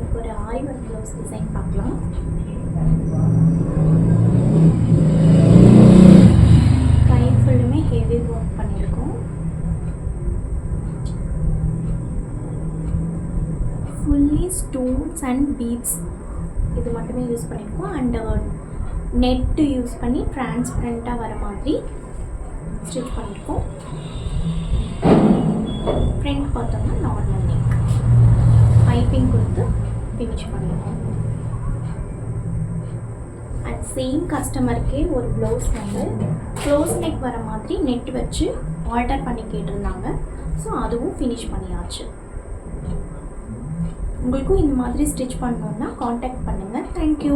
இப்போ ஒரு ஆரி work blouse design பார்க்கலாம். கை ஃபுல்லுமே ஹெவி ஒர்க் பண்ணியிருக்கோம். ஃபுல்லி ஸ்டோன்ஸ் அண்ட் பீட்ஸ் இது மட்டுமே யூஸ் பண்ணியிருக்கோம். அண்ட் நெட்டு யூஸ் பண்ணி டிரான்ஸ்பரண்ட்டாக வர மாதிரி ஸ்டிச் பண்ணியிருக்கோம். ஃப்ரண்ட் பார்த்தோம்னா நார்மல் நெக் பைப்பிங் கொடுத்து ஃபினிஷ் பண்ணியிருக்கோம். அண்ட் சேம் கஸ்டமருக்கே ஒரு ப்ளவுஸ் வந்து க்ளோஸ் நெக் வர மாதிரி நெட் வச்சு ஆல்டர் பண்ணி கேட்டிருந்தாங்க. ஸோ அதுவும் ஃபினிஷ் பண்ணியாச்சு. உங்களுக்கும் இந்த மாதிரி ஸ்டிச் பண்ணணுன்னா காண்டாக்ட் பண்ணுங்கள். தேங்க்யூ.